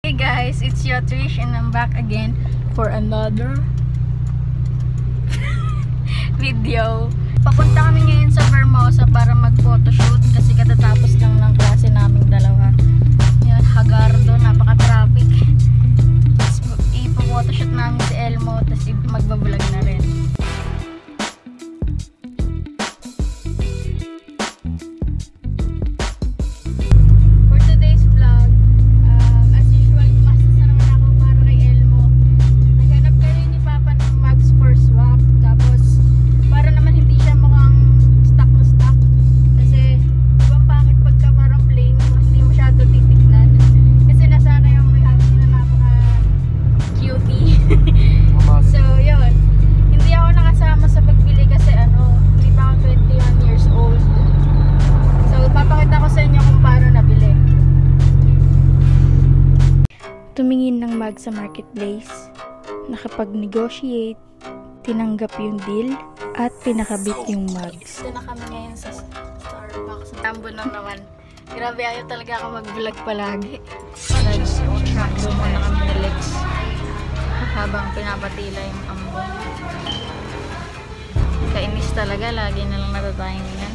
Hey guys, it's your Trish and I'm back again for another video. Papunta kami ngayon sa Vermosa para mag-photoshoot kasi katatapos lang ng klase naming dalawa. Yan, Hagardo, napaka-traffic. Ipo-photoshoot namin si Elmo, tapos magbablog na rin. Tumingin ng mag sa marketplace, nakapag-negotiate, tinanggap yung deal, at pinakabit yung mugs. Ito na kami ngayon sa Starbucks. Tambo lang naman. Grabe, ayaw talaga ako mag-vlog palagi. Doon muna kami ni Lex habang pinapatila yung ambon. Kainis talaga, lagi na lang natatayang yan.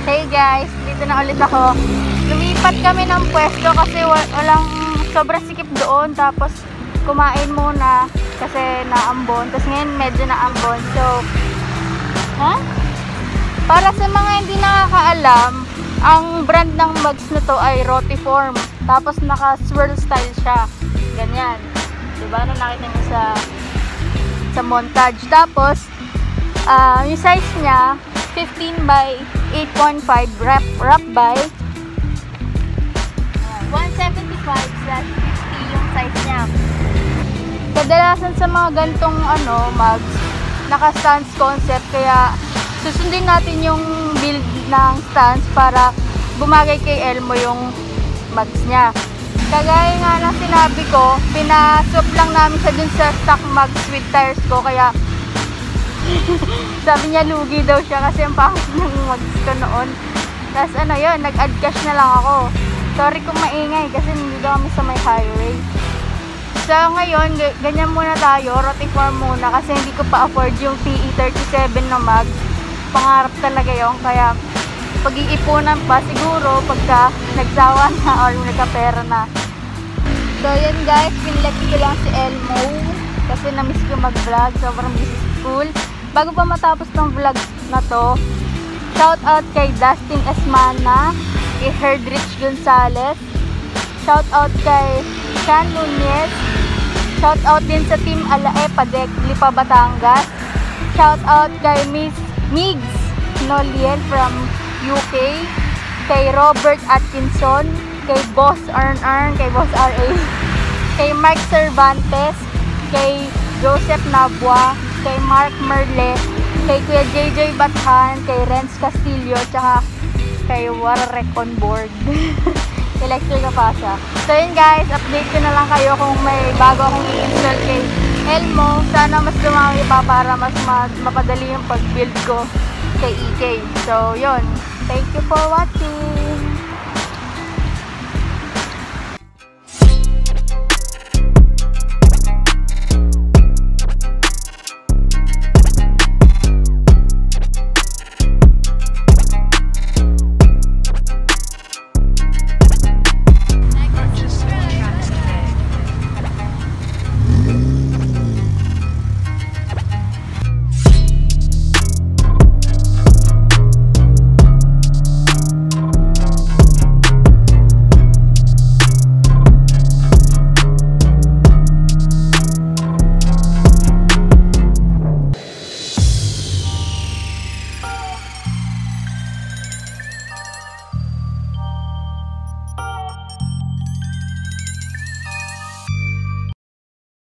Hey guys, dito na ulit ako. Lumipat kami ng pwesto kasi walang sobrang sikip doon. Tapos kumain muna kasi naambon. Tapos ngayon medyo naambon. So, para sa mga hindi nakakaalam, ang brand ng mugs na to ay Rotiform. Tapos naka-swirl style siya. Ganyan. Diba? Nakita niyo sa montage. Tapos, yung size niya, 15 by 8.5 wrap by 175/50 yung size niya. Kadalasan sa mga gantong mugs, naka-stance concept, kaya susundin natin yung build ng stance para bumagay kay Elmo yung mugs niya. Kagaya nga ng sinabi ko, pinaswap lang namin siya dun sa stock mugs with tires ko, kaya sabi niya lugi daw siya kasi ang pangit ng mugs ko noon. Tapos yun, nag-add cash na lang ako. Sorry kung maingay kasi nandito kami sa may highway. So ngayon, ganyan muna tayo, Rotiform muna kasi hindi ko pa afford yung PE37 na mugs. Pangarap talaga yun, kaya pag-iipunan pa siguro pagka nagsawa na or nagkapera na. So yun guys, pinilagay ko lang si Elmo kasi na-miss ko mag-vlog, sobrang busy sa school. Bago pa matapos ng vlog na to, shout out kay Dustin Esmana, kay Herdrich Gonzalez, shout out kay Sean Nunez, shout out din sa Team Alae Padek, Lipa, Batangas, shout out kay Miss Migs Nolien from UK, kay Robert Atkinson, kay Boss Earn, kay Boss RA, kay Mark Cervantes, kay Joseph Nabua, kay Mark Merle, kay Kuya JJ Bathan, kay Renz Castillo, tsaka kay Wararek on board. Kay Lexter Capasa. So yun guys, update ko na lang kayo kung may bago akong i-install kay Elmo. Sana mas dumami pa para mas mapadali yung pag-build ko kay EK. So yun, thank you for watching!